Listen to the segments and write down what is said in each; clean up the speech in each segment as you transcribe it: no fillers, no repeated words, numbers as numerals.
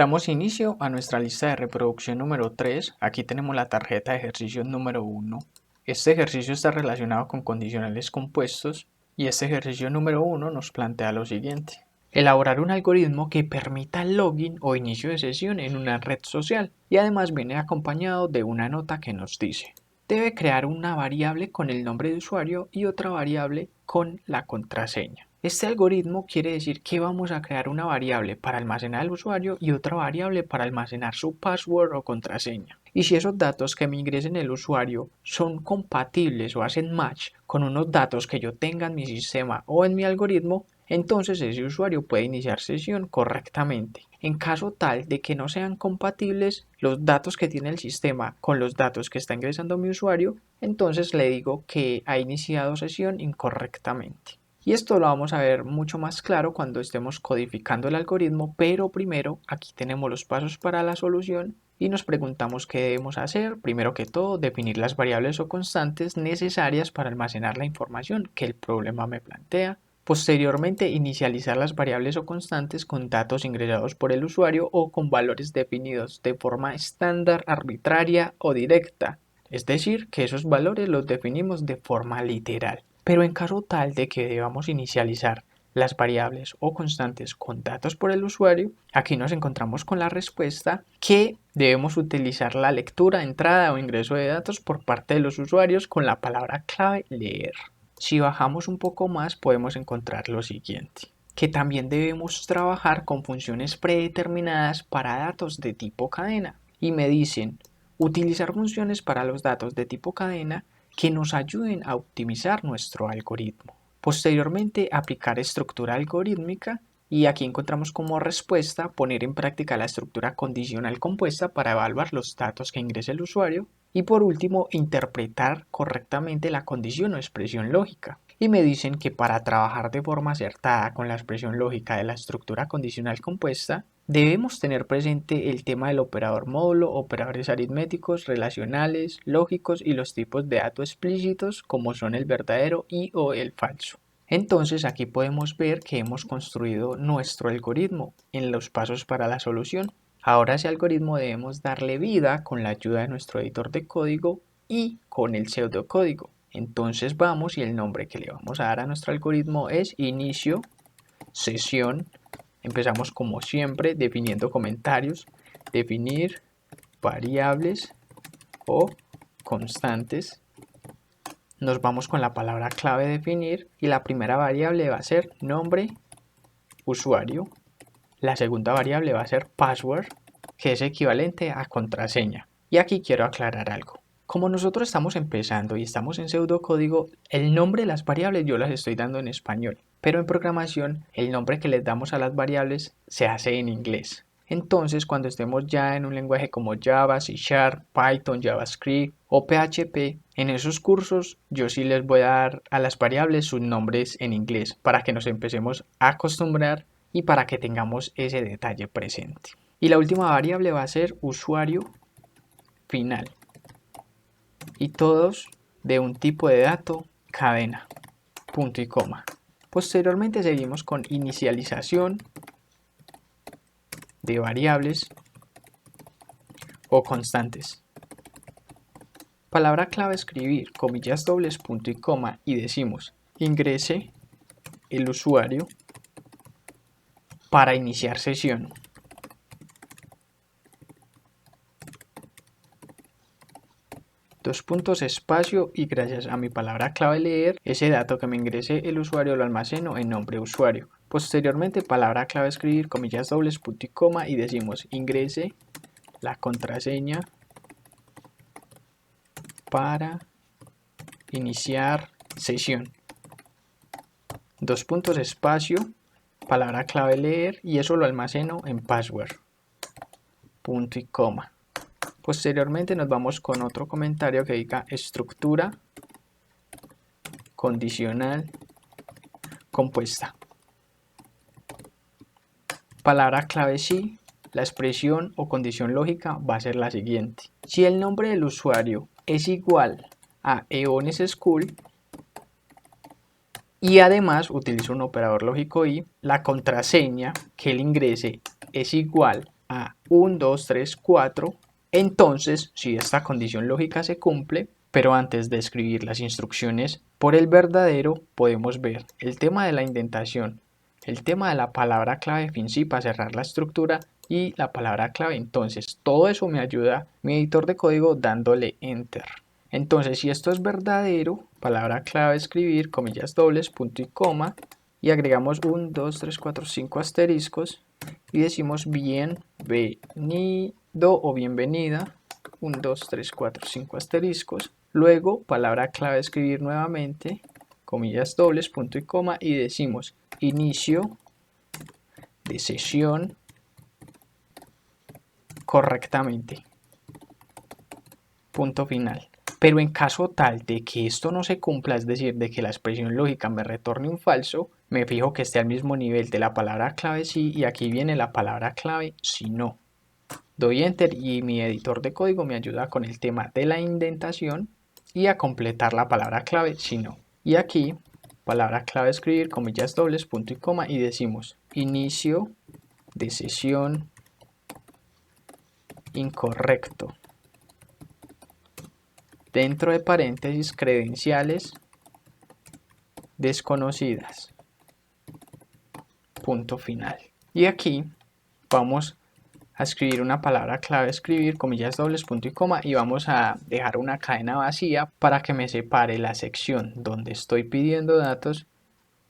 Damos inicio a nuestra lista de reproducción número 3. Aquí tenemos la tarjeta de ejercicio número 1. Este ejercicio está relacionado con condicionales compuestos y este ejercicio número 1 nos plantea lo siguiente. Elaborar un algoritmo que permita el login o inicio de sesión en una red social y además viene acompañado de una nota que nos dice: debe crear una variable con el nombre de usuario y otra variable con la contraseña. Este algoritmo quiere decir que vamos a crear una variable para almacenar al usuario y otra variable para almacenar su password o contraseña. Y si esos datos que me ingresen el usuario son compatibles o hacen match con unos datos que yo tenga en mi sistema o en mi algoritmo, entonces ese usuario puede iniciar sesión correctamente. En caso tal de que no sean compatibles los datos que tiene el sistema con los datos que está ingresando mi usuario, entonces le digo que ha iniciado sesión incorrectamente. Y esto lo vamos a ver mucho más claro cuando estemos codificando el algoritmo, pero primero aquí tenemos los pasos para la solución y nos preguntamos qué debemos hacer. Primero que todo, definir las variables o constantes necesarias para almacenar la información que el problema me plantea. Posteriormente, inicializar las variables o constantes con datos ingresados por el usuario o con valores definidos de forma estándar, arbitraria o directa. Es decir, que esos valores los definimos de forma literal. Pero en caso tal de que debamos inicializar las variables o constantes con datos por el usuario, aquí nos encontramos con la respuesta que debemos utilizar la lectura, entrada o ingreso de datos por parte de los usuarios con la palabra clave leer. Si bajamos un poco más podemos encontrar lo siguiente, que también debemos trabajar con funciones predeterminadas para datos de tipo cadena y me dicen utilizar funciones para los datos de tipo cadena que nos ayuden a optimizar nuestro algoritmo. Posteriormente, aplicar estructura algorítmica y aquí encontramos como respuesta poner en práctica la estructura condicional compuesta para evaluar los datos que ingrese el usuario y por último, interpretar correctamente la condición o expresión lógica. Y me dicen que para trabajar de forma acertada con la expresión lógica de la estructura condicional compuesta, debemos tener presente el tema del operador módulo, operadores aritméticos, relacionales, lógicos y los tipos de datos explícitos como son el verdadero y o el falso. Entonces aquí podemos ver que hemos construido nuestro algoritmo en los pasos para la solución. Ahora a ese algoritmo debemos darle vida con la ayuda de nuestro editor de código y con el pseudocódigo. Entonces vamos y el nombre que le vamos a dar a nuestro algoritmo es inicio sesión. Empezamos como siempre definiendo comentarios, definir variables o constantes. Nos vamos con la palabra clave definir y la primera variable va a ser nombre usuario. La segunda variable va a ser password, que es equivalente a contraseña. Y aquí quiero aclarar algo. Como nosotros estamos empezando y estamos en pseudocódigo, el nombre de las variables yo las estoy dando en español, pero en programación el nombre que les damos a las variables se hace en inglés. Entonces, cuando estemos ya en un lenguaje como Java, C#, Python, JavaScript o PHP, en esos cursos yo sí les voy a dar a las variables sus nombres en inglés para que nos empecemos a acostumbrar y para que tengamos ese detalle presente. Y la última variable va a ser usuario final. Y todos de un tipo de dato cadena, punto y coma. Posteriormente seguimos con inicialización de variables o constantes. Palabra clave escribir, comillas dobles, punto y coma y decimos ingrese el usuario para iniciar sesión. Dos puntos espacio y gracias a mi palabra clave leer, ese dato que me ingrese el usuario lo almaceno en nombre usuario. Posteriormente palabra clave escribir, comillas dobles, punto y coma y decimos ingrese la contraseña para iniciar sesión. Dos puntos espacio, palabra clave leer y eso lo almaceno en password, punto y coma. Posteriormente nos vamos con otro comentario que diga estructura condicional compuesta. Palabra clave sí, la expresión o condición lógica va a ser la siguiente. Si el nombre del usuario es igual a Eones School y además utilizo un operador lógico y la contraseña que él ingrese es igual a 1, 2, 3, 4. Entonces, si esta condición lógica se cumple, pero antes de escribir las instrucciones por el verdadero, podemos ver el tema de la indentación, el tema de la palabra clave fin sí para cerrar la estructura y la palabra clave. Entonces, todo eso me ayuda mi editor de código dándole enter. Entonces, si esto es verdadero, palabra clave escribir, comillas dobles, punto y coma, y agregamos 1, 2, 3, 4, 5 asteriscos y decimos bienvenido o bienvenida, 1, 2, 3, 4, 5 asteriscos. Luego, palabra clave escribir nuevamente, comillas dobles, punto y coma, y decimos inicio de sesión correctamente. Punto final. Pero en caso tal de que esto no se cumpla, es decir, de que la expresión lógica me retorne un falso, me fijo que esté al mismo nivel de la palabra clave sí y aquí viene la palabra clave si no. Doy enter y mi editor de código me ayuda con el tema de la indentación y a completar la palabra clave si no. Y aquí, palabra clave escribir, comillas dobles, punto y coma, y decimos inicio de sesión incorrecto. Dentro de paréntesis, credenciales desconocidas. Punto final. Y aquí vamos a escribir una palabra clave escribir, comillas dobles, punto y coma, y vamos a dejar una cadena vacía para que me separe la sección donde estoy pidiendo datos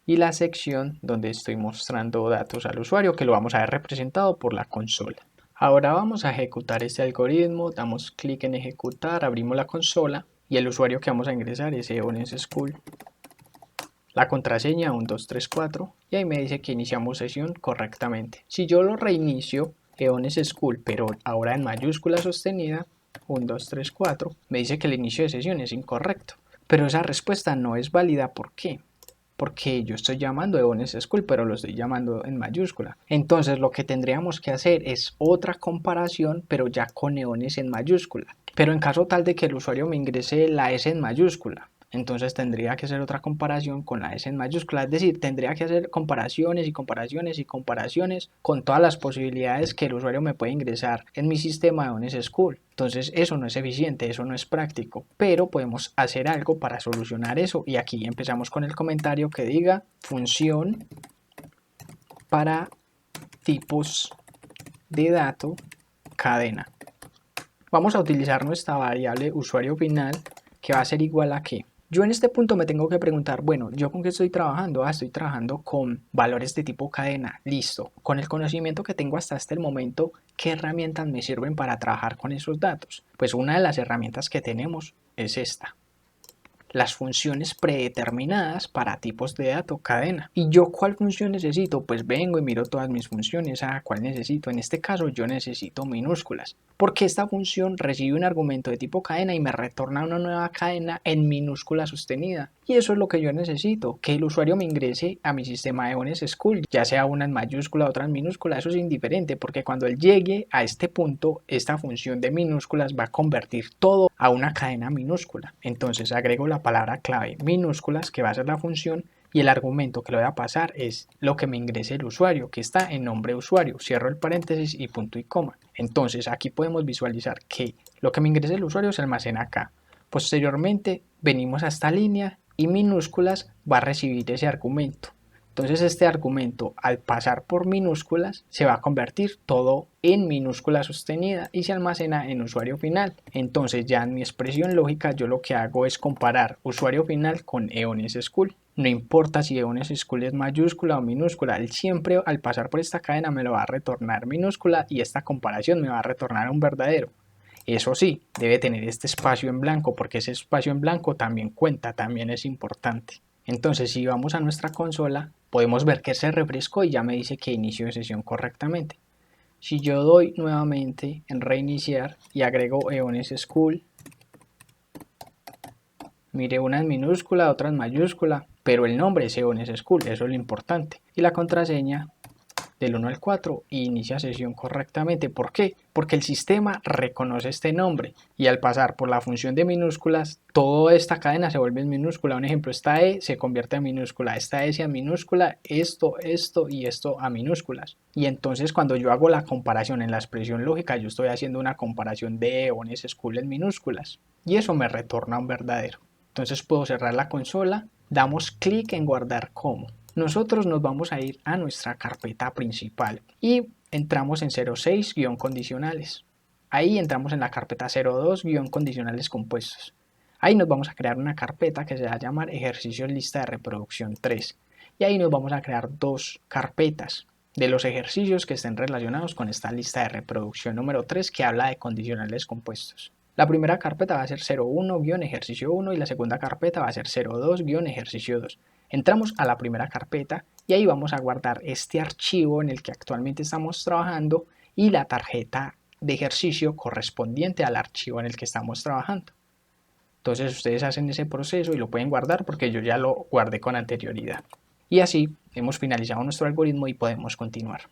y la sección donde estoy mostrando datos al usuario, que lo vamos a ver representado por la consola. Ahora vamos a ejecutar este algoritmo, damos clic en ejecutar, abrimos la consola y el usuario que vamos a ingresar es Eones School. La contraseña 1234 y ahí me dice que iniciamos sesión correctamente. Si yo lo reinicio, Eones School, pero ahora en mayúscula sostenida, 1234, me dice que el inicio de sesión es incorrecto. Pero esa respuesta no es válida, ¿por qué? Porque yo estoy llamando Eones School, pero lo estoy llamando en mayúscula. Entonces lo que tendríamos que hacer es otra comparación, pero ya con Eones en mayúscula. Pero en caso tal de que el usuario me ingrese la S en mayúscula, entonces tendría que hacer otra comparación con la S en mayúscula, es decir, tendría que hacer comparaciones y comparaciones y comparaciones con todas las posibilidades que el usuario me puede ingresar en mi sistema de Eones School. Entonces eso no es eficiente, eso no es práctico, pero podemos hacer algo para solucionar eso y aquí empezamos con el comentario que diga función para tipos de dato cadena. Vamos a utilizar nuestra variable usuario final que va a ser igual a ¿qué? Yo en este punto me tengo que preguntar, bueno, ¿yo con qué estoy trabajando? Estoy trabajando con valores de tipo cadena, listo. Con el conocimiento que tengo hasta este momento, ¿qué herramientas me sirven para trabajar con esos datos? Pues una de las herramientas que tenemos es esta. Las funciones predeterminadas para tipos de dato cadena. ¿Y yo cuál función necesito? Pues vengo y miro todas mis funciones. ¿Cuál necesito? En este caso yo necesito minúsculas, porque esta función recibe un argumento de tipo cadena y me retorna una nueva cadena en minúscula sostenida. Y eso es lo que yo necesito, que el usuario me ingrese a mi sistema de Eones School, ya sea una en mayúscula, otra en minúscula, eso es indiferente, porque cuando él llegue a este punto, esta función de minúsculas va a convertir todo a una cadena minúscula. Entonces agrego la palabra clave minúsculas, que va a ser la función, y el argumento que le voy a pasar es lo que me ingrese el usuario, que está en nombre usuario. Cierro el paréntesis y punto y coma. Entonces aquí podemos visualizar que lo que me ingrese el usuario se almacena acá. Posteriormente venimos a esta línea y minúsculas va a recibir ese argumento. Entonces este argumento al pasar por minúsculas se va a convertir todo en minúscula sostenida y se almacena en usuario final. Entonces ya en mi expresión lógica yo lo que hago es comparar usuario final con Eones School. No importa si Eones School es mayúscula o minúscula, él siempre al pasar por esta cadena me lo va a retornar minúscula y esta comparación me va a retornar un verdadero. Eso sí, debe tener este espacio en blanco porque ese espacio en blanco también cuenta, también es importante. Entonces si vamos a nuestra consola podemos ver que se refrescó y ya me dice que inició sesión correctamente. Si yo doy nuevamente en reiniciar y agrego Eones School, mire, una en minúscula, otra en mayúscula, pero el nombre es Eones School, eso es lo importante. Y la contraseña del 1 al 4 y inicia sesión correctamente. ¿Por qué? porque el sistema reconoce este nombre y al pasar por la función de minúsculas, toda esta cadena se vuelve en minúscula. Un ejemplo, esta E se convierte en minúscula, esta S a minúscula, esto y esto a minúsculas. Y entonces cuando yo hago la comparación en la expresión lógica, yo estoy haciendo una comparación de Eones School en minúsculas y eso me retorna un verdadero. Entonces puedo cerrar la consola, damos clic en guardar como. Nosotros nos vamos a ir a nuestra carpeta principal y entramos en 06-condicionales. Ahí entramos en la carpeta 02-condicionales compuestos. Ahí nos vamos a crear una carpeta que se va a llamar ejercicios lista de reproducción 3. Y ahí nos vamos a crear dos carpetas de los ejercicios que estén relacionados con esta lista de reproducción número 3 que habla de condicionales compuestos. La primera carpeta va a ser 01-ejercicio 1 y la segunda carpeta va a ser 02-ejercicio 2. Entramos a la primera carpeta y ahí vamos a guardar este archivo en el que actualmente estamos trabajando y la tarjeta de ejercicio correspondiente al archivo en el que estamos trabajando. Entonces ustedes hacen ese proceso y lo pueden guardar porque yo ya lo guardé con anterioridad. Y así hemos finalizado nuestro algoritmo y podemos continuar.